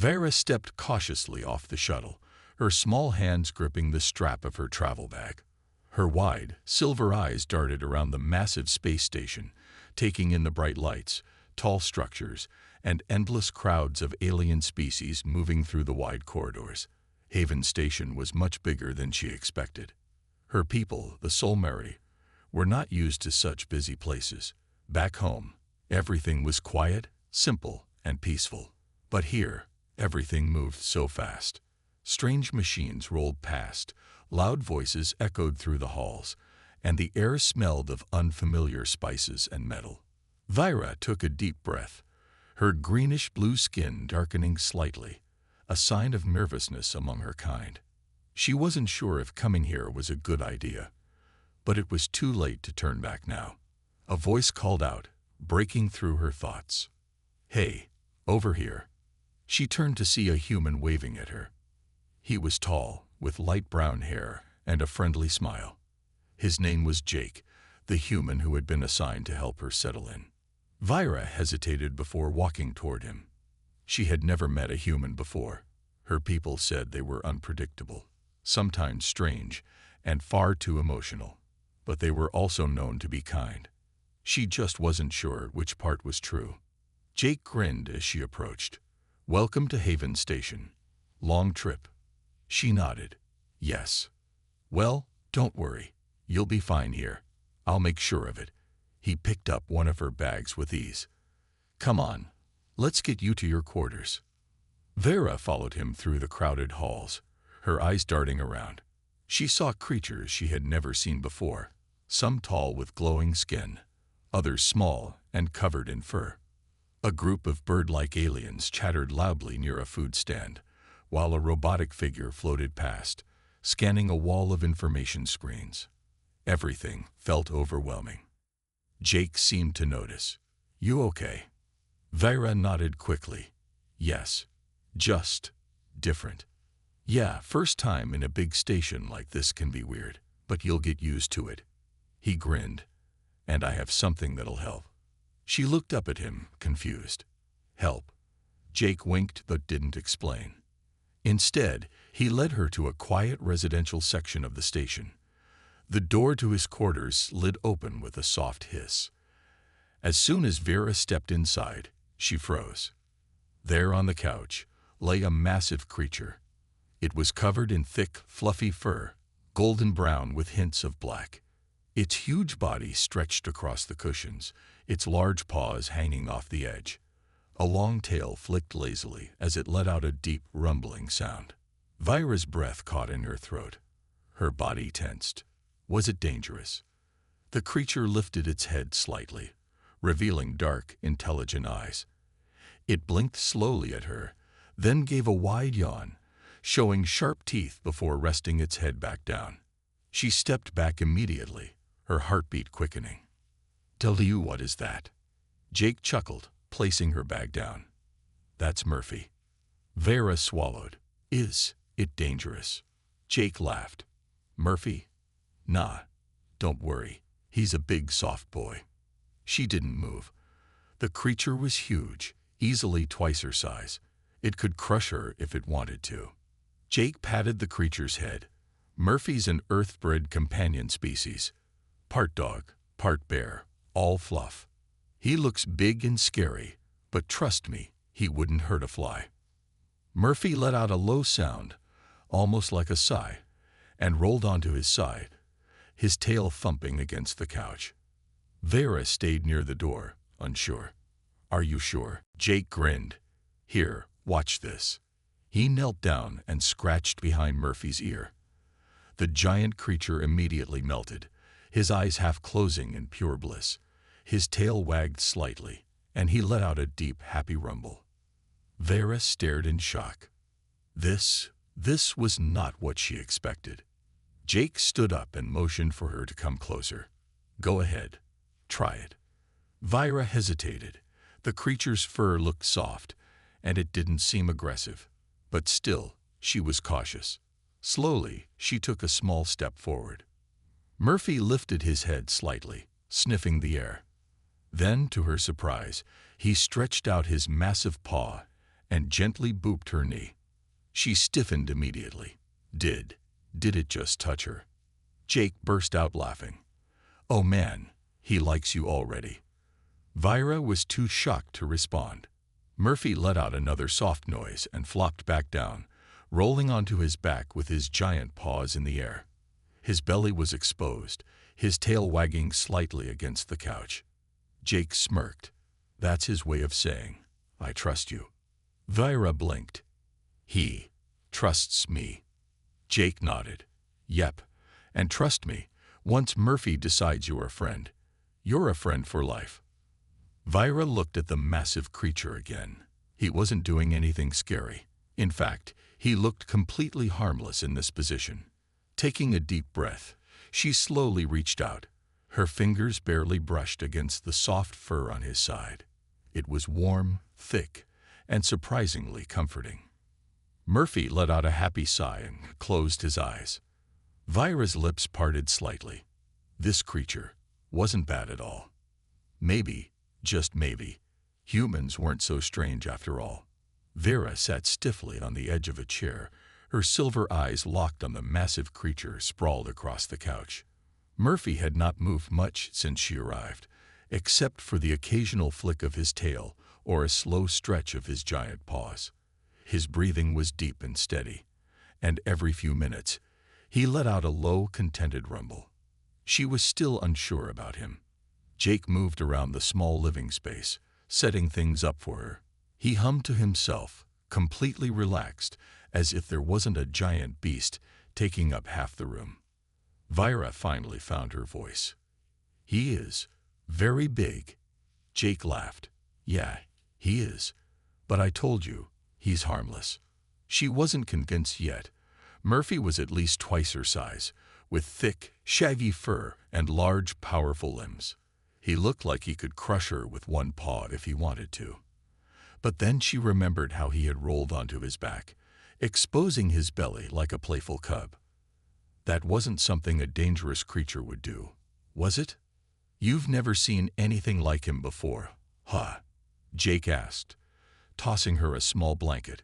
Vera stepped cautiously off the shuttle, her small hands gripping the strap of her travel bag. Her wide, silver eyes darted around the massive space station, taking in the bright lights, tall structures, and endless crowds of alien species moving through the wide corridors. Haven Station was much bigger than she expected. Her people, the Solmeri, were not used to such busy places. Back home, everything was quiet, simple, and peaceful. But here, everything moved so fast. Strange machines rolled past, loud voices echoed through the halls, and the air smelled of unfamiliar spices and metal. Vira took a deep breath, her greenish-blue skin darkening slightly, a sign of nervousness among her kind. She wasn't sure if coming here was a good idea, but it was too late to turn back now. A voice called out, breaking through her thoughts. "Hey, over here." She turned to see a human waving at her. He was tall, with light brown hair and a friendly smile. His name was Jake, the human who had been assigned to help her settle in. Vira hesitated before walking toward him. She had never met a human before. Her people said they were unpredictable, sometimes strange, and far too emotional. But they were also known to be kind. She just wasn't sure which part was true. Jake grinned as she approached. "Welcome to Haven Station. Long trip?" She nodded. "Yes." "Well, don't worry. You'll be fine here. I'll make sure of it." He picked up one of her bags with ease. "Come on, let's get you to your quarters." Vera followed him through the crowded halls, her eyes darting around. She saw creatures she had never seen before, some tall with glowing skin, others small and covered in fur. A group of bird-like aliens chattered loudly near a food stand, while a robotic figure floated past, scanning a wall of information screens. Everything felt overwhelming. Jake seemed to notice. "You okay?" Vera nodded quickly. "Yes. Just different." "Yeah, first time in a big station like this can be weird, but you'll get used to it." He grinned. "And I have something that'll help." She looked up at him, confused. "Help?" Jake winked but didn't explain. Instead, he led her to a quiet residential section of the station. The door to his quarters slid open with a soft hiss. As soon as Vera stepped inside, she froze. There on the couch lay a massive creature. It was covered in thick, fluffy fur, golden brown with hints of black. Its huge body stretched across the cushions, its large paws hanging off the edge. A long tail flicked lazily as it let out a deep, rumbling sound. Vira's breath caught in her throat. Her body tensed. Was it dangerous? The creature lifted its head slightly, revealing dark, intelligent eyes. It blinked slowly at her, then gave a wide yawn, showing sharp teeth before resting its head back down. She stepped back immediately, her heartbeat quickening. "Tell you what is that?" Jake chuckled, placing her bag down. "That's Murphy." Vera swallowed. "Is it dangerous?" Jake laughed. "Murphy? Nah, don't worry. He's a big, soft boy." She didn't move. The creature was huge, easily twice her size. It could crush her if it wanted to. Jake patted the creature's head. "Murphy's an earth-bred companion species. Part dog, part bear, all fluff. He looks big and scary, but trust me, he wouldn't hurt a fly." Murphy let out a low sound, almost like a sigh, and rolled onto his side, his tail thumping against the couch. Vera stayed near the door, unsure. "Are you sure?" Jake grinned. "Here, watch this." He knelt down and scratched behind Murphy's ear. The giant creature immediately melted, his eyes half closing in pure bliss. His tail wagged slightly, and he let out a deep, happy rumble. Vera stared in shock. This was not what she expected. Jake stood up and motioned for her to come closer. "Go ahead. Try it." Vira hesitated. The creature's fur looked soft, and it didn't seem aggressive. But still, she was cautious. Slowly, she took a small step forward. Murphy lifted his head slightly, sniffing the air. Then, to her surprise, he stretched out his massive paw and gently booped her knee. She stiffened immediately. Did it just touch her? Jake burst out laughing. Oh man, he likes you already. Vira was too shocked to respond. Murphy let out another soft noise and flopped back down, rolling onto his back with his giant paws in the air. His belly was exposed, his tail wagging slightly against the couch. Jake smirked. That's his way of saying, I trust you. Vira blinked. He trusts me. Jake nodded. Yep, and trust me, once Murphy decides you're a friend for life. Vira looked at the massive creature again. He wasn't doing anything scary. In fact, he looked completely harmless in this position. Taking a deep breath, she slowly reached out. Her fingers barely brushed against the soft fur on his side. It was warm, thick, and surprisingly comforting. Murphy let out a happy sigh and closed his eyes. Vira's lips parted slightly. This creature wasn't bad at all. Maybe, just maybe, humans weren't so strange after all. Vira sat stiffly on the edge of a chair, her silver eyes locked on the massive creature sprawled across the couch. Murphy had not moved much since she arrived, except for the occasional flick of his tail or a slow stretch of his giant paws. His breathing was deep and steady, and every few minutes, he let out a low, contented rumble. She was still unsure about him. Jake moved around the small living space, setting things up for her. He hummed to himself, completely relaxed, as if there wasn't a giant beast taking up half the room. Vira finally found her voice. He is very big. Jake laughed. Yeah, he is. But I told you, he's harmless. She wasn't convinced yet. Murphy was at least twice her size, with thick, shaggy fur and large, powerful limbs. He looked like he could crush her with one paw if he wanted to. But then she remembered how he had rolled onto his back, exposing his belly like a playful cub. That wasn't something a dangerous creature would do, was it? You've never seen anything like him before, huh? Jake asked, tossing her a small blanket.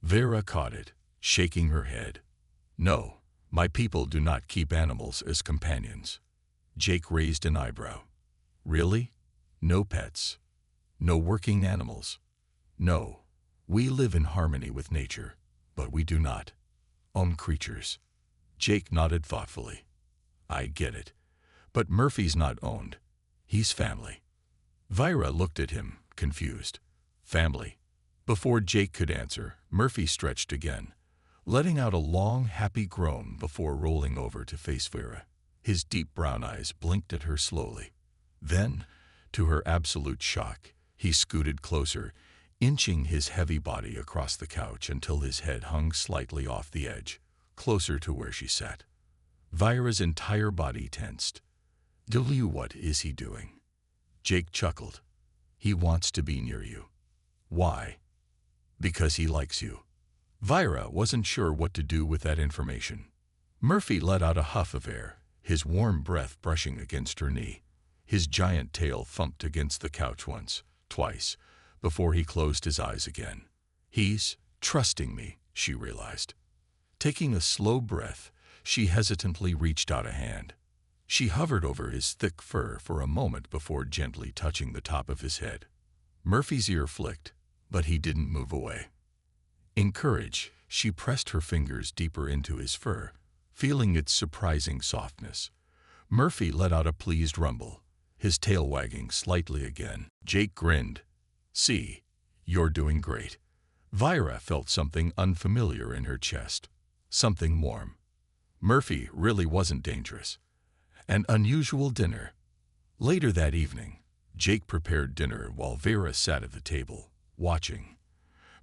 Vera caught it, shaking her head. No, my people do not keep animals as companions. Jake raised an eyebrow. Really? No pets? No working animals? No, we live in harmony with nature, but we do not own creatures. Jake nodded thoughtfully. I get it, but Murphy's not owned. He's family. Vira looked at him, confused. Family? Before Jake could answer, Murphy stretched again, letting out a long, happy groan before rolling over to face Vera. His deep brown eyes blinked at her slowly. Then, to her absolute shock, he scooted closer, inching his heavy body across the couch until his head hung slightly off the edge, closer to where she sat. Vira's entire body tensed. What is he doing? Jake chuckled. He wants to be near you. Why? Because he likes you. Vira wasn't sure what to do with that information. Murphy let out a huff of air, his warm breath brushing against her knee. His giant tail thumped against the couch once, twice, before he closed his eyes again. He's trusting me, she realized. Taking a slow breath, she hesitantly reached out a hand. She hovered over his thick fur for a moment before gently touching the top of his head. Murphy's ear flicked, but he didn't move away. In courage, she pressed her fingers deeper into his fur, feeling its surprising softness. Murphy let out a pleased rumble, his tail wagging slightly again. Jake grinned. See, you're doing great. Vira felt something unfamiliar in her chest, something warm. Murphy really wasn't dangerous. An unusual dinner. Later that evening, Jake prepared dinner while Vera sat at the table, watching.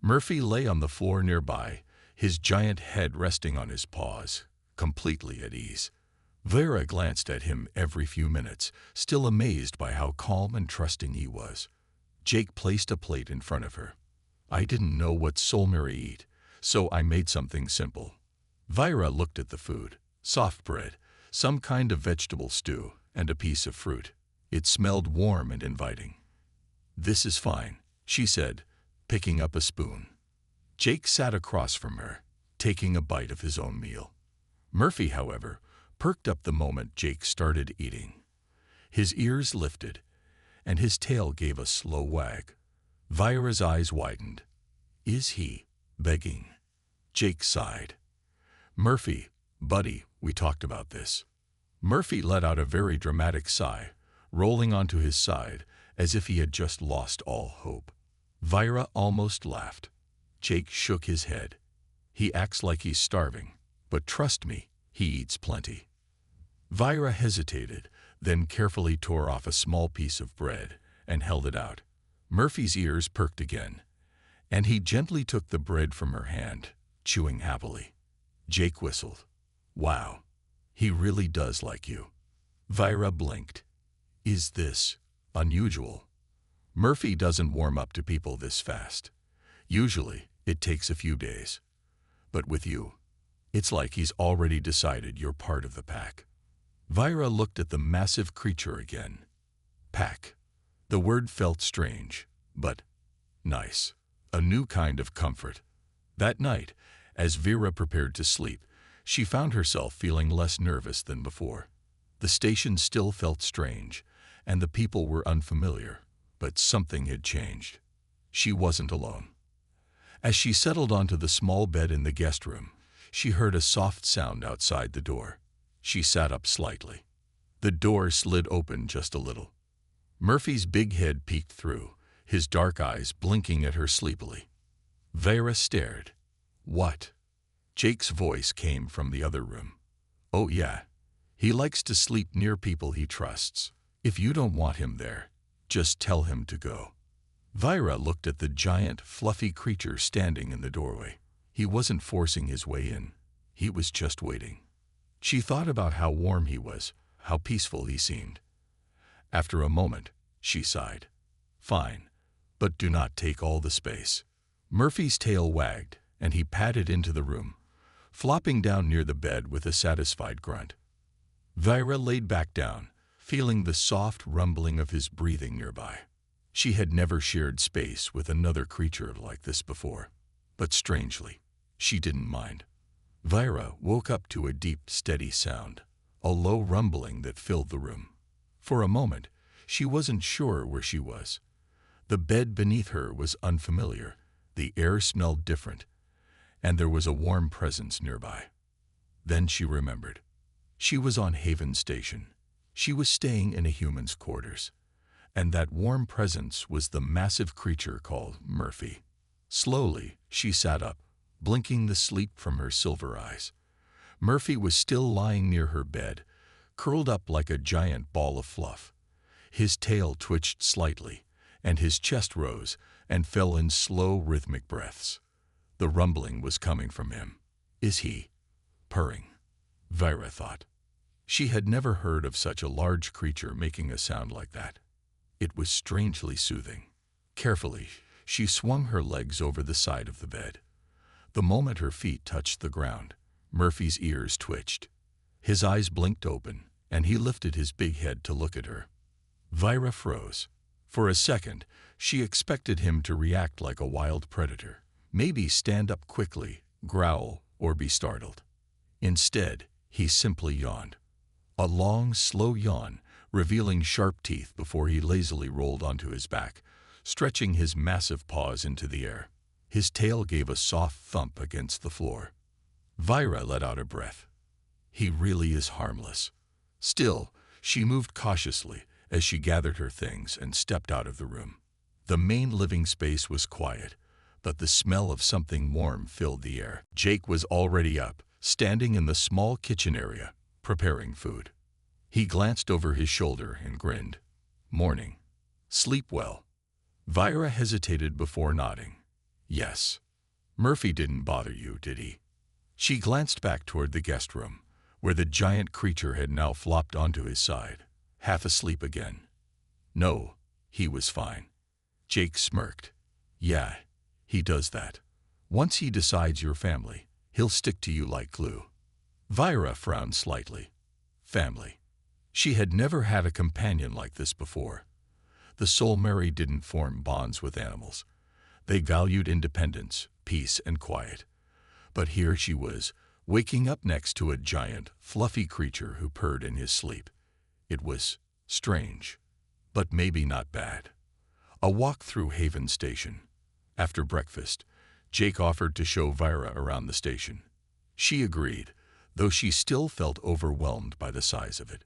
Murphy lay on the floor nearby, his giant head resting on his paws, completely at ease. Vera glanced at him every few minutes, still amazed by how calm and trusting he was. Jake placed a plate in front of her. I didn't know what Solmeri eat, so I made something simple. Vira looked at the food, soft bread, some kind of vegetable stew, and a piece of fruit. It smelled warm and inviting. This is fine, she said, picking up a spoon. Jake sat across from her, taking a bite of his own meal. Murphy, however, perked up the moment Jake started eating. His ears lifted, and his tail gave a slow wag. Vira's eyes widened. Is he begging? Jake sighed. Murphy, buddy, we talked about this. Murphy let out a very dramatic sigh, rolling onto his side as if he had just lost all hope. Vira almost laughed. Jake shook his head. He acts like he's starving, but trust me, he eats plenty. Vira hesitated, then carefully tore off a small piece of bread and held it out. Murphy's ears perked again, and he gently took the bread from her hand, chewing happily. Jake whistled. Wow, he really does like you. Vira blinked. Is this unusual? Murphy doesn't warm up to people this fast. Usually, it takes a few days. But with you, it's like he's already decided you're part of the pack. Vira looked at the massive creature again. Pack. The word felt strange, but nice. A new kind of comfort. That night, as Vera prepared to sleep, she found herself feeling less nervous than before. The station still felt strange, and the people were unfamiliar, but something had changed. She wasn't alone. As she settled onto the small bed in the guest room, she heard a soft sound outside the door. She sat up slightly. The door slid open just a little. Murphy's big head peeked through, his dark eyes blinking at her sleepily. Vera stared. What? Jake's voice came from the other room. Oh yeah, he likes to sleep near people he trusts. If you don't want him there, just tell him to go. Vira looked at the giant, fluffy creature standing in the doorway. He wasn't forcing his way in. He was just waiting. She thought about how warm he was, how peaceful he seemed. After a moment, she sighed. Fine, but do not take all the space. Murphy's tail wagged, and he padded into the room, flopping down near the bed with a satisfied grunt. Vira laid back down, feeling the soft rumbling of his breathing nearby. She had never shared space with another creature like this before, but strangely, she didn't mind. Vira woke up to a deep, steady sound, a low rumbling that filled the room. For a moment, she wasn't sure where she was. The bed beneath her was unfamiliar, the air smelled different, and there was a warm presence nearby. Then she remembered. She was on Haven Station. She was staying in a human's quarters, and that warm presence was the massive creature called Murphy. Slowly, she sat up, blinking the sleep from her silver eyes. Murphy was still lying near her bed, curled up like a giant ball of fluff. His tail twitched slightly, and his chest rose and fell in slow, rhythmic breaths. The rumbling was coming from him. Is he purring? Vira thought. She had never heard of such a large creature making a sound like that. It was strangely soothing. Carefully, she swung her legs over the side of the bed. The moment her feet touched the ground, Murphy's ears twitched. His eyes blinked open, and he lifted his big head to look at her. Vira froze. For a second, she expected him to react like a wild predator, maybe stand up quickly, growl, or be startled. Instead, he simply yawned. A long, slow yawn, revealing sharp teeth before he lazily rolled onto his back, stretching his massive paws into the air. His tail gave a soft thump against the floor. Vira let out a breath. He really is harmless. Still, she moved cautiously as she gathered her things and stepped out of the room. The main living space was quiet, but the smell of something warm filled the air. Jake was already up, standing in the small kitchen area, preparing food. He glanced over his shoulder and grinned. Morning. Sleep well. Vira hesitated before nodding. Yes. Murphy didn't bother you, did he? She glanced back toward the guest room, where the giant creature had now flopped onto his side, half asleep again. No, he was fine. Jake smirked. Yeah, he does that. Once he decides you're family, he'll stick to you like glue. Vira frowned slightly. Family. She had never had a companion like this before. The Soulmeri didn't form bonds with animals. They valued independence, peace and quiet. But here she was, waking up next to a giant, fluffy creature who purred in his sleep. It was strange, but maybe not bad. A walk through Haven Station. After breakfast, Jake offered to show Vira around the station. She agreed, though she still felt overwhelmed by the size of it.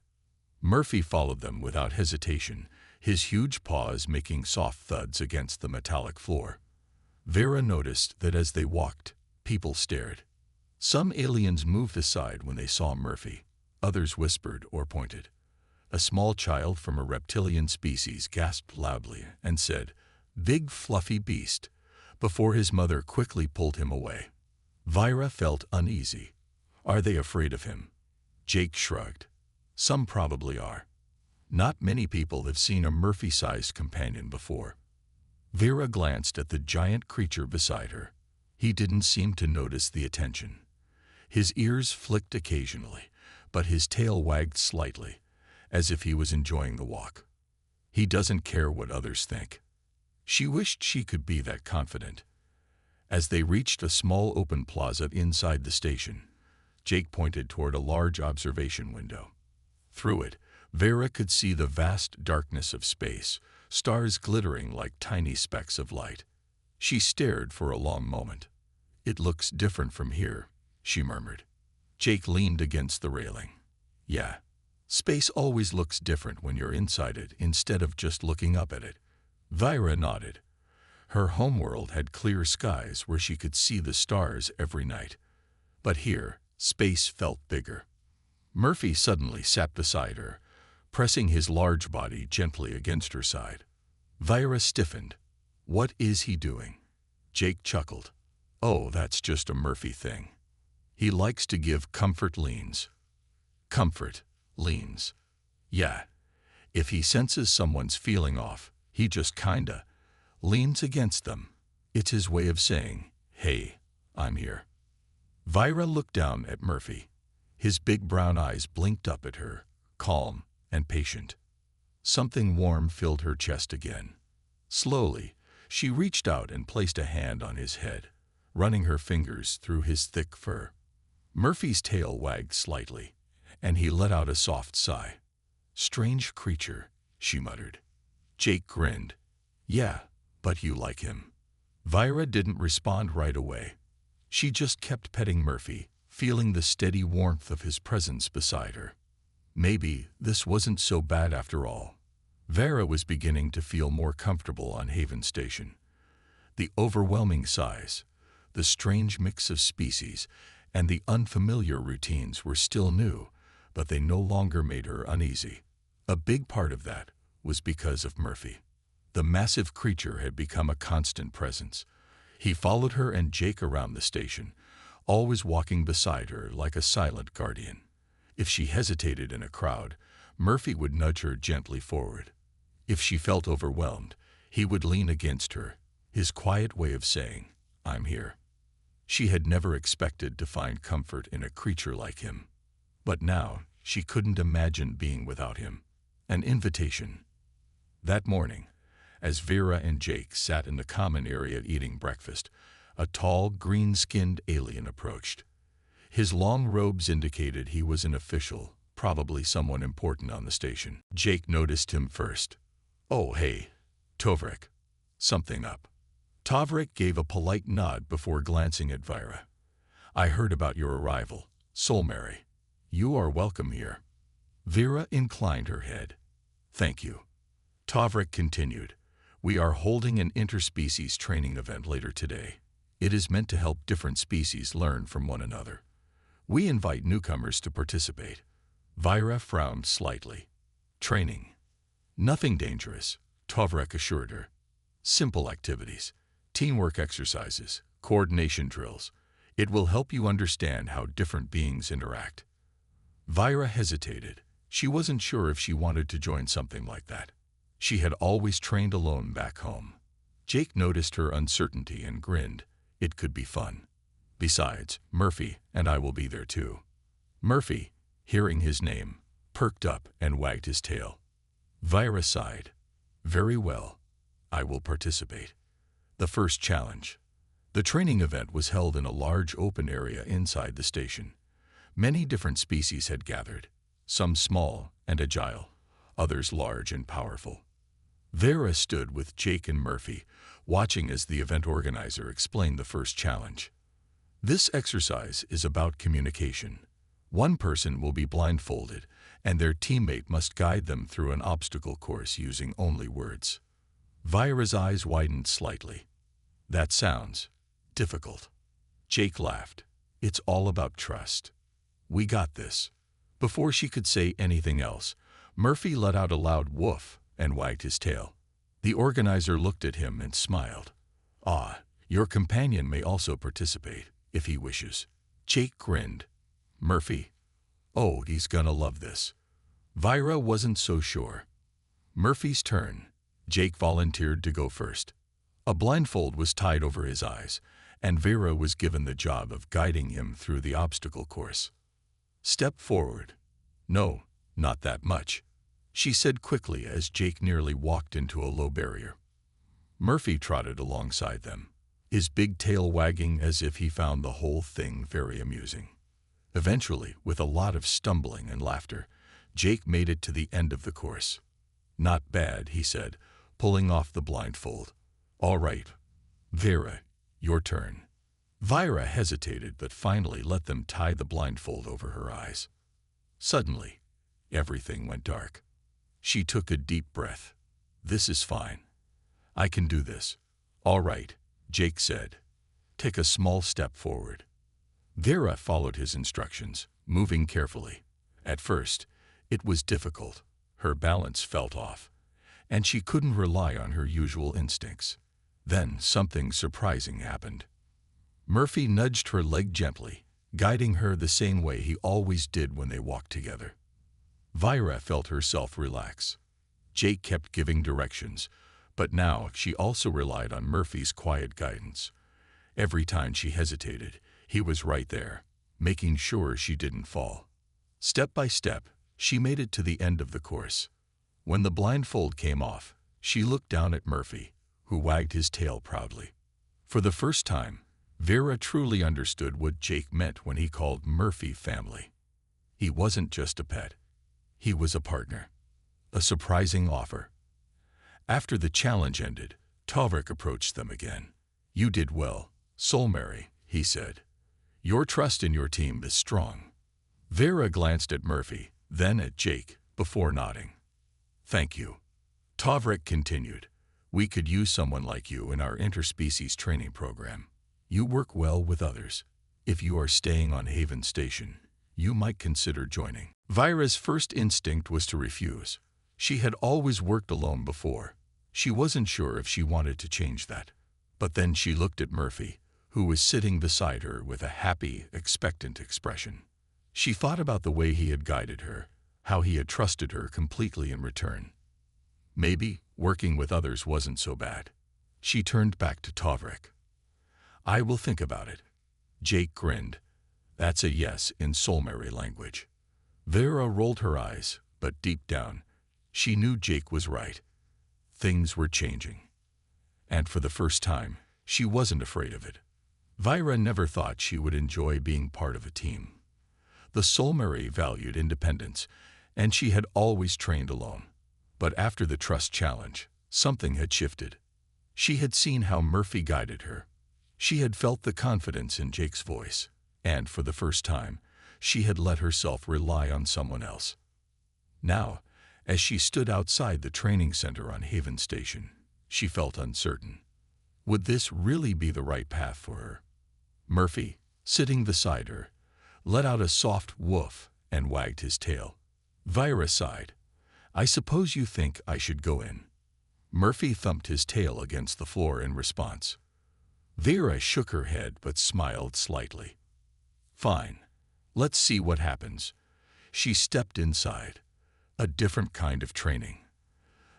Murphy followed them without hesitation, his huge paws making soft thuds against the metallic floor. Vera noticed that as they walked, people stared. Some aliens moved aside when they saw Murphy. Others whispered or pointed. A small child from a reptilian species gasped loudly and said, "Big fluffy beast," before his mother quickly pulled him away. Vira felt uneasy. Are they afraid of him? Jake shrugged. Some probably are. Not many people have seen a Murphy-sized companion before. Vera glanced at the giant creature beside her. He didn't seem to notice the attention. His ears flicked occasionally, but his tail wagged slightly, as if he was enjoying the walk. He doesn't care what others think. She wished she could be that confident. As they reached a small open plaza inside the station, Jake pointed toward a large observation window. Through it, Vera could see the vast darkness of space, stars glittering like tiny specks of light. She stared for a long moment. "It looks different from here," she murmured. Jake leaned against the railing. "Yeah, space always looks different when you're inside it instead of just looking up at it." Vira nodded. Her homeworld had clear skies where she could see the stars every night. But here, space felt bigger. Murphy suddenly sat beside her, pressing his large body gently against her side. Vira stiffened. "What is he doing?" Jake chuckled. "Oh, that's just a Murphy thing. He likes to give comfort leans." Comfort leans. Yeah, if he senses someone's feeling off, he just kinda leans against them. It's his way of saying, "Hey, I'm here." Vira looked down at Murphy. His big brown eyes blinked up at her, calm and patient. Something warm filled her chest again. Slowly, she reached out and placed a hand on his head, running her fingers through his thick fur. Murphy's tail wagged slightly, and he let out a soft sigh. "Strange creature," she muttered. Jake grinned. "Yeah, but you like him." Vira didn't respond right away. She just kept petting Murphy, feeling the steady warmth of his presence beside her. Maybe this wasn't so bad after all. Vera was beginning to feel more comfortable on Haven Station. The overwhelming size, the strange mix of species, and the unfamiliar routines were still new, but they no longer made her uneasy. A big part of that was because of Murphy. The massive creature had become a constant presence. He followed her and Jake around the station, always walking beside her like a silent guardian. If she hesitated in a crowd, Murphy would nudge her gently forward. If she felt overwhelmed, he would lean against her, his quiet way of saying, "I'm here." She had never expected to find comfort in a creature like him. But now she couldn't imagine being without him. An invitation. That morning, as Vera and Jake sat in the common area eating breakfast, a tall, green-skinned alien approached. His long robes indicated he was an official, probably someone important on the station. Jake noticed him first. "Oh, hey, Tovrik. Something up?" Tovrik gave a polite nod before glancing at Vira. "I heard about your arrival, Soulmary. You are welcome here." Vera inclined her head. "Thank you." Tovrik continued. "We are holding an interspecies training event later today. It is meant to help different species learn from one another. We invite newcomers to participate." Vira frowned slightly. "Training. Nothing dangerous," Tovrik assured her. "Simple activities, teamwork exercises, coordination drills. It will help you understand how different beings interact." Vira hesitated. She wasn't sure if she wanted to join something like that. She had always trained alone back home. Jake noticed her uncertainty and grinned. It could be fun. Besides, Murphy and I will be there too. Murphy, hearing his name, perked up and wagged his tail. Vira sighed. "Very well. I will participate. The first challenge. The training event was held in a large open area inside the station. Many different species had gathered, some small and agile, others large and powerful. Vera stood with Jake and Murphy, watching as the event organizer explained the first challenge. This exercise is about communication. One person will be blindfolded, and their teammate must guide them through an obstacle course using only words. Vira's eyes widened slightly. That sounds difficult. Jake laughed. It's all about trust. We got this. Before she could say anything else, Murphy let out a loud woof and wagged his tail. The organizer looked at him and smiled. Ah, your companion may also participate, if he wishes. Jake grinned. Murphy, oh, he's gonna love this. Vira wasn't so sure. Murphy's turn. Jake volunteered to go first. A blindfold was tied over his eyes, and Vera was given the job of guiding him through the obstacle course. Step forward. No, not that much, she said quickly as Jake nearly walked into a low barrier. Murphy trotted alongside them, his big tail wagging as if he found the whole thing very amusing. Eventually, with a lot of stumbling and laughter, Jake made it to the end of the course. Not bad, he said, pulling off the blindfold. All right, Vera, your turn. Vira hesitated but finally let them tie the blindfold over her eyes. Suddenly, everything went dark. She took a deep breath. This is fine. I can do this. All right, Jake said. Take a small step forward. Vera followed his instructions, moving carefully. At first, it was difficult. Her balance felt off, and she couldn't rely on her usual instincts. Then something surprising happened. Murphy nudged her leg gently, guiding her the same way he always did when they walked together. Vira felt herself relax. Jake kept giving directions, but now she also relied on Murphy's quiet guidance. Every time she hesitated, he was right there, making sure she didn't fall. Step by step, she made it to the end of the course. When the blindfold came off, she looked down at Murphy, who wagged his tail proudly. For the first time, Vera truly understood what Jake meant when he called Murphy family. He wasn't just a pet. He was a partner. A surprising offer. After the challenge ended, Tavrik approached them again. You did well, Soulmary, he said. Your trust in your team is strong. Vera glanced at Murphy, then at Jake, before nodding. Thank you. Tavrik continued. We could use someone like you in our interspecies training program. You work well with others. If you are staying on Haven Station, you might consider joining. Vira's first instinct was to refuse. She had always worked alone before. She wasn't sure if she wanted to change that. But then she looked at Murphy, who was sitting beside her with a happy, expectant expression. She thought about the way he had guided her, how he had trusted her completely in return. Maybe working with others wasn't so bad. She turned back to Tavrik. I will think about it. Jake grinned. That's a yes in Soulmary language. Vera rolled her eyes, but deep down, she knew Jake was right. Things were changing. And for the first time, she wasn't afraid of it. Vira never thought she would enjoy being part of a team. The Soulmary valued independence, and she had always trained alone. But after the trust challenge, something had shifted. She had seen how Murphy guided her. She had felt the confidence in Jake's voice, and for the first time, she had let herself rely on someone else. Now, as she stood outside the training center on Haven Station, she felt uncertain. Would this really be the right path for her? Murphy, sitting beside her, let out a soft woof and wagged his tail. Vira sighed. I suppose you think I should go in. Murphy thumped his tail against the floor in response. Vera shook her head but smiled slightly. Fine. Let's see what happens. She stepped inside. A different kind of training.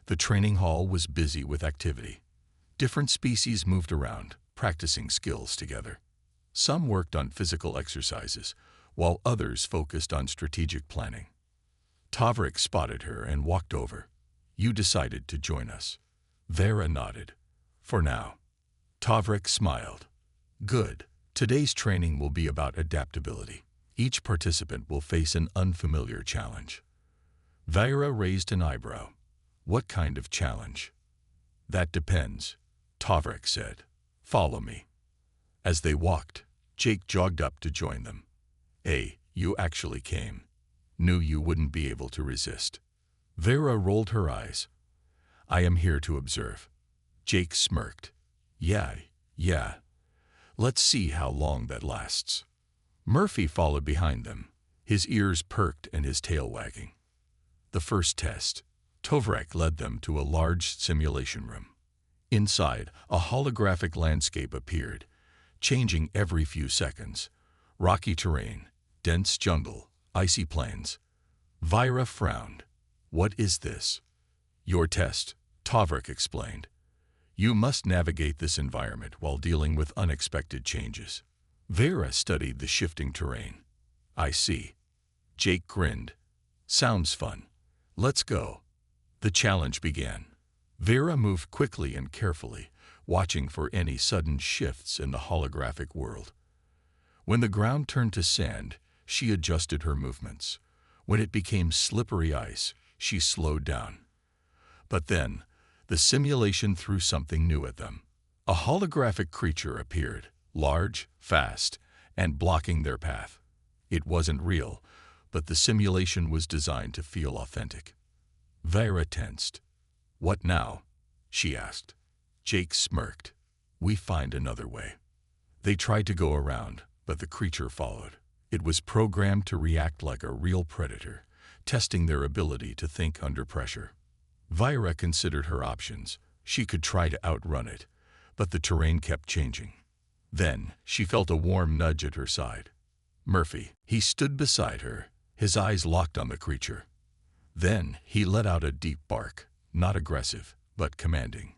The training hall was busy with activity. Different species moved around, practicing skills together. Some worked on physical exercises, while others focused on strategic planning. Tavrik spotted her and walked over. You decided to join us. Vera nodded. For now. Tavrik smiled. Good. Today's training will be about adaptability. Each participant will face an unfamiliar challenge. Vaira raised an eyebrow. What kind of challenge? That depends, Tavrik said. Follow me. As they walked, Jake jogged up to join them. Hey, you actually came. Knew you wouldn't be able to resist. Vera rolled her eyes. I am here to observe. Jake smirked. Yeah. Let's see how long that lasts. Murphy followed behind them, his ears perked and his tail wagging. The first test. Tavrik led them to a large simulation room. Inside, a holographic landscape appeared, changing every few seconds. Rocky terrain, dense jungle, icy plains. Vaira frowned. What is this? Your test, Tavrik explained. You must navigate this environment while dealing with unexpected changes. Vera studied the shifting terrain. I see. Jake grinned. Sounds fun. Let's go. The challenge began. Vera moved quickly and carefully, watching for any sudden shifts in the holographic world. When the ground turned to sand, she adjusted her movements. When it became slippery ice, she slowed down. But then, the simulation threw something new at them. A holographic creature appeared, large, fast, and blocking their path. It wasn't real, but the simulation was designed to feel authentic. Vaira tensed. What now? She asked. Jake smirked. We find another way. They tried to go around, but the creature followed. It was programmed to react like a real predator, testing their ability to think under pressure. Vaira considered her options. She could try to outrun it, but the terrain kept changing. Then, she felt a warm nudge at her side. Murphy. He stood beside her, his eyes locked on the creature. Then, he let out a deep bark, not aggressive, but commanding.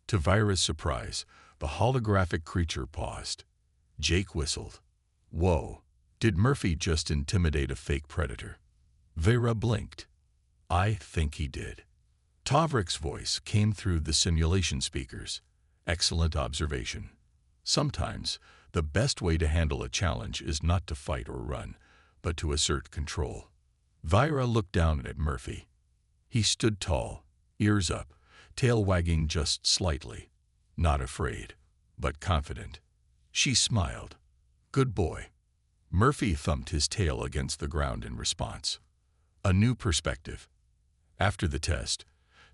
To Vaira's surprise, the holographic creature paused. Jake whistled. Whoa, did Murphy just intimidate a fake predator? Vaira blinked. I think he did. Tavrik's voice came through the simulation speakers. Excellent observation. Sometimes, the best way to handle a challenge is not to fight or run, but to assert control. Vaira looked down at Murphy. He stood tall, ears up, tail wagging just slightly. Not afraid, but confident. She smiled. Good boy. Murphy thumped his tail against the ground in response. A new perspective. After the test,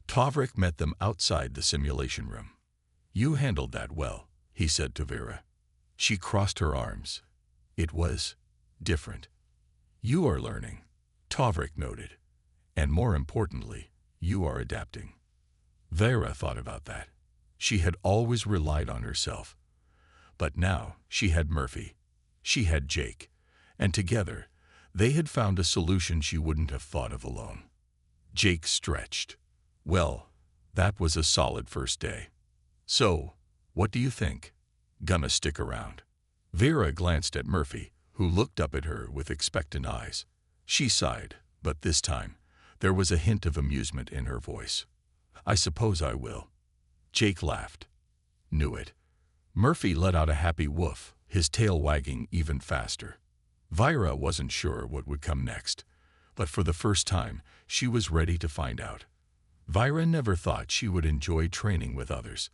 Tavrik met them outside the simulation room. You handled that well, he said to Vera. She crossed her arms. It was different. You are learning, Tavrik noted. And more importantly, you are adapting. Vera thought about that. She had always relied on herself. But now she had Murphy. She had Jake. And together, they had found a solution she wouldn't have thought of alone. Jake stretched. Well, that was a solid first day. So, what do you think? Gonna stick around? Vera glanced at Murphy, who looked up at her with expectant eyes. She sighed, but this time, there was a hint of amusement in her voice. I suppose I will. Jake laughed. Knew it. Murphy let out a happy woof, his tail wagging even faster. Vaira wasn't sure what would come next, but for the first time, she was ready to find out. Vaira never thought she would enjoy training with others.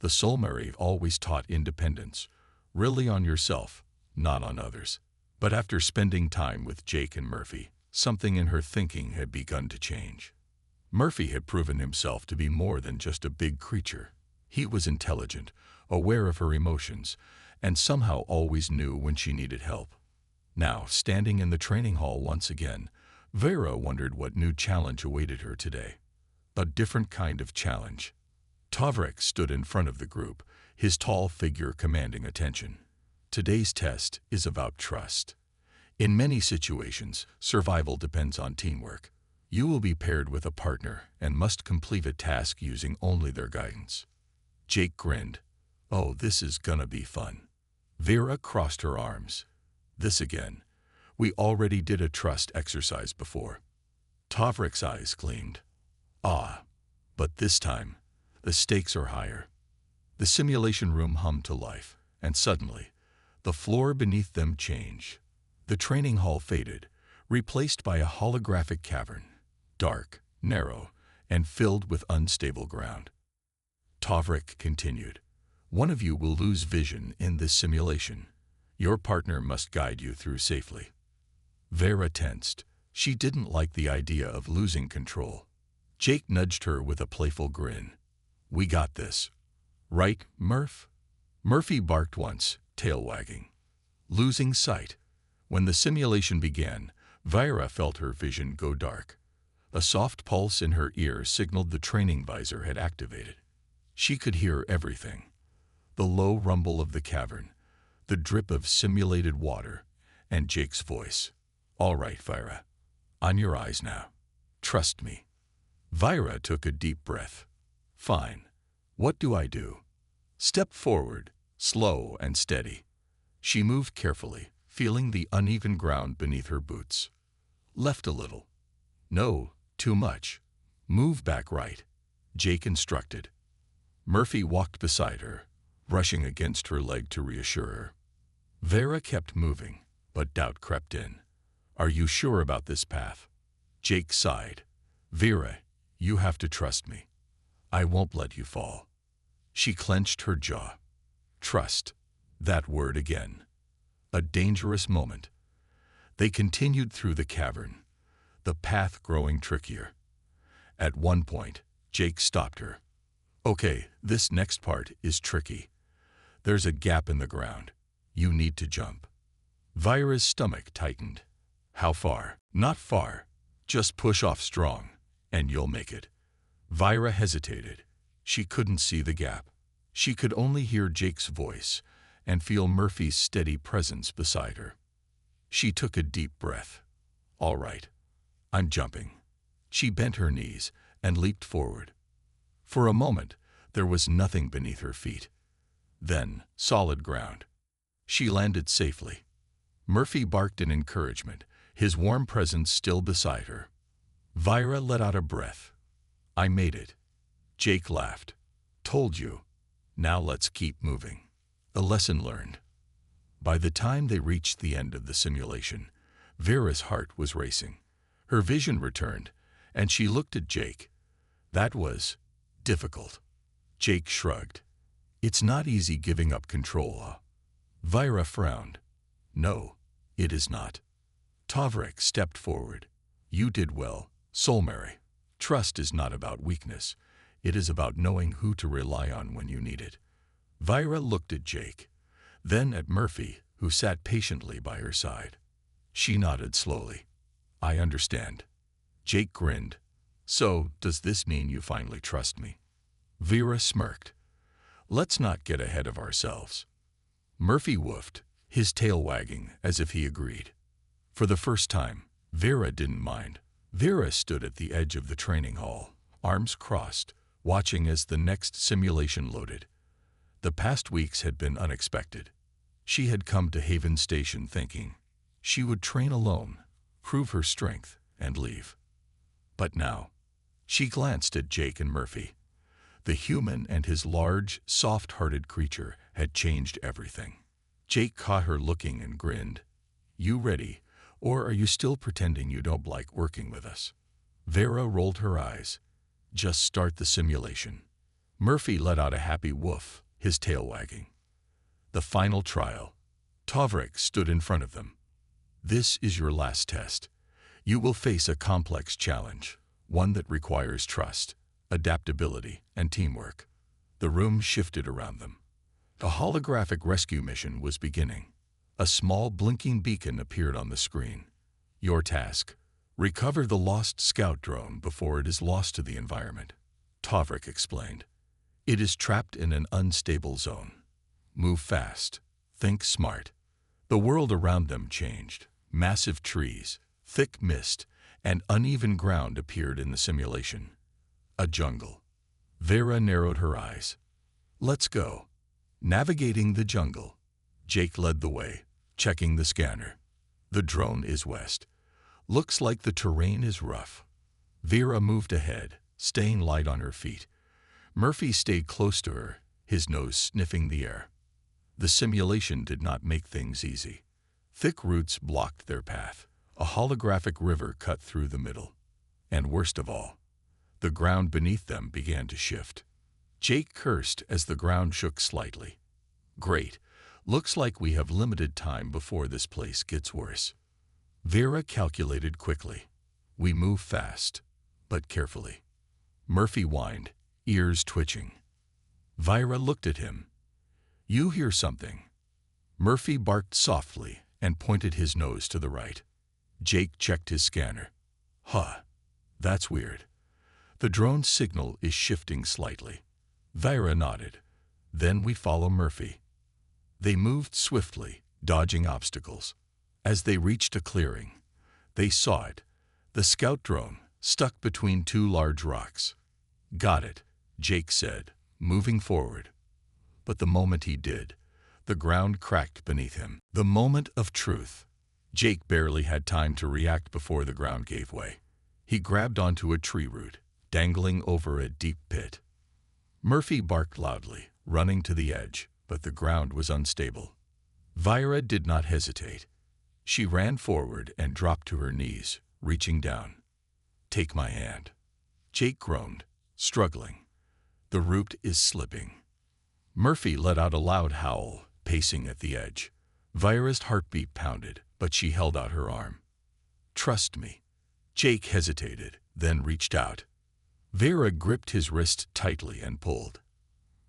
The Solmari always taught independence, really on yourself, not on others. But after spending time with Jake and Murphy, something in her thinking had begun to change. Murphy had proven himself to be more than just a big creature. He was intelligent, aware of her emotions, and somehow always knew when she needed help. Now, standing in the training hall once again, Vera wondered what new challenge awaited her today. A different kind of challenge. Tavrik stood in front of the group, his tall figure commanding attention. Today's test is about trust. In many situations, survival depends on teamwork. You will be paired with a partner and must complete a task using only their guidance. Jake grinned. Oh, this is gonna be fun. Vera crossed her arms. This again. We already did a trust exercise before. Tavrik's eyes gleamed. Ah, but this time, the stakes are higher. The simulation room hummed to life, and suddenly, the floor beneath them changed. The training hall faded, replaced by a holographic cavern, dark, narrow, and filled with unstable ground. Tavrik continued, "One of you will lose vision in this simulation. Your partner must guide you through safely." Vera tensed. She didn't like the idea of losing control. Jake nudged her with a playful grin. "We got this. Right, Murph?" Murphy barked once, tail wagging. Losing sight. When the simulation began, Vera felt her vision go dark. A soft pulse in her ear signaled the training visor had activated. She could hear everything. The low rumble of the cavern, the drip of simulated water, and Jake's voice. "All right, Vera. On your eyes now. Trust me." Vera took a deep breath. "Fine. What do I do?" "Step forward, slow and steady." She moved carefully, feeling the uneven ground beneath her boots. "Left a little." "No, too much." "Move back right," Jake instructed. Murphy walked beside her, brushing against her leg to reassure her. Vera kept moving, but doubt crept in. "Are you sure about this path?" Jake sighed. "Vera, you have to trust me. I won't let you fall." She clenched her jaw. Trust. That word again. A dangerous moment. They continued through the cavern, the path growing trickier. At one point, Jake stopped her. "Okay, this next part is tricky. There's a gap in the ground. You need to jump." Vera's stomach tightened. "How far?" "Not far. Just push off strong, and you'll make it." Vera hesitated. She couldn't see the gap. She could only hear Jake's voice and feel Murphy's steady presence beside her. She took a deep breath. "All right. I'm jumping." She bent her knees and leaped forward. For a moment, there was nothing beneath her feet. Then, solid ground. She landed safely. Murphy barked in encouragement, his warm presence still beside her. Vera let out a breath. "I made it." Jake laughed. "Told you. Now let's keep moving." A lesson learned. By the time they reached the end of the simulation, Vera's heart was racing. Her vision returned, and she looked at Jake. "That was difficult." Jake shrugged. "It's not easy giving up control." Vera frowned. "No, it is not." Tavrik stepped forward. "You did well, Soulmary. Trust is not about weakness. It is about knowing who to rely on when you need it." Vera looked at Jake, then at Murphy, who sat patiently by her side. She nodded slowly. "I understand." Jake grinned. "So, does this mean you finally trust me?" Vera smirked. "Let's not get ahead of ourselves." Murphy woofed, his tail wagging as if he agreed. For the first time, Vera didn't mind. Vera stood at the edge of the training hall, arms crossed, watching as the next simulation loaded. The past weeks had been unexpected. She had come to Haven Station thinking she would train alone, prove her strength, and leave. But now, she glanced at Jake and Murphy. The human and his large, soft-hearted creature had changed everything. Jake caught her looking and grinned. "You ready, or are you still pretending you don't like working with us?" Vera rolled her eyes. "Just start the simulation." Murphy let out a happy woof, his tail wagging. The final trial. Tavrik stood in front of them. "This is your last test. You will face a complex challenge, one that requires trust, adaptability, and teamwork." The room shifted around them. A holographic rescue mission was beginning. A small blinking beacon appeared on the screen. "Your task: recover the lost scout drone before it is lost to the environment," Tavrik explained. "It is trapped in an unstable zone. Move fast. Think smart." The world around them changed. Massive trees, thick mist, and uneven ground appeared in the simulation. A jungle. Vera narrowed her eyes. "Let's go." Navigating the jungle. Jake led the way, checking the scanner. "The drone is west. Looks like the terrain is rough." Vera moved ahead, staying light on her feet. Murphy stayed close to her, his nose sniffing the air. The simulation did not make things easy. Thick roots blocked their path. A holographic river cut through the middle. And worst of all, the ground beneath them began to shift. Jake cursed as the ground shook slightly. Great. Looks like we have limited time before this place gets worse. Vera calculated quickly. We move fast, but carefully. Murphy whined, ears twitching. Vira looked at him. You hear something? Murphy barked softly and pointed his nose to the right. Jake checked his scanner. Huh. That's weird. The drone's signal is shifting slightly. Vira nodded. Then we follow Murphy. They moved swiftly, dodging obstacles. As they reached a clearing, they saw it. The scout drone, stuck between two large rocks. Got it, Jake said, moving forward. But the moment he did, the ground cracked beneath him. The moment of truth. Jake barely had time to react before the ground gave way. He grabbed onto a tree root, dangling over a deep pit. Murphy barked loudly, running to the edge, but the ground was unstable. Vira did not hesitate. She ran forward and dropped to her knees, reaching down. Take my hand. Jake groaned, struggling. The root is slipping. Murphy let out a loud howl, pacing at the edge. Vira's heartbeat pounded, but she held out her arm. Trust me. Jake hesitated, then reached out. Vera gripped his wrist tightly and pulled.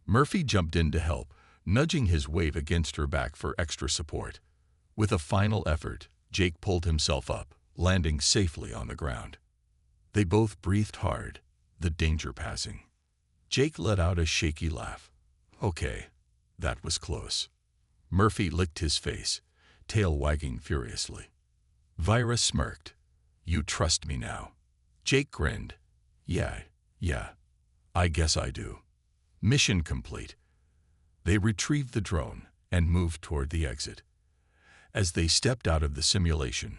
Murphy jumped in to help, nudging his weight against her back for extra support. With a final effort, Jake pulled himself up, landing safely on the ground. They both breathed hard, the danger passing. Jake let out a shaky laugh. Okay, that was close. Murphy licked his face, tail wagging furiously. Vira smirked. You trust me now. Jake grinned. Yeah, I guess I do. Mission complete. They retrieved the drone and moved toward the exit. As they stepped out of the simulation,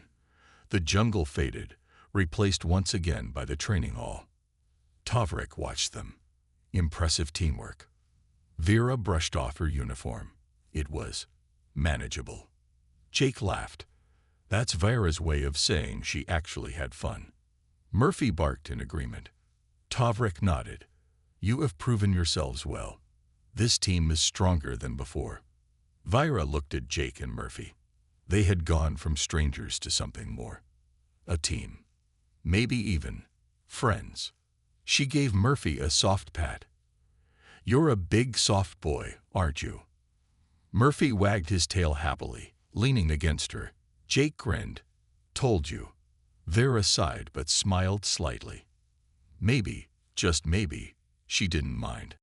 the jungle faded, replaced once again by the training hall. Tavrik watched them. Impressive teamwork. Vera brushed off her uniform. It was manageable. Jake laughed. That's Vira's way of saying she actually had fun. Murphy barked in agreement. Tavrik nodded. You have proven yourselves well. This team is stronger than before. Vira looked at Jake and Murphy. They had gone from strangers to something more. A team. Maybe even friends. She gave Murphy a soft pat. You're a big soft boy, aren't you? Murphy wagged his tail happily, leaning against her. Jake grinned. Told you. Vera sighed but smiled slightly. Maybe, just maybe, she didn't mind.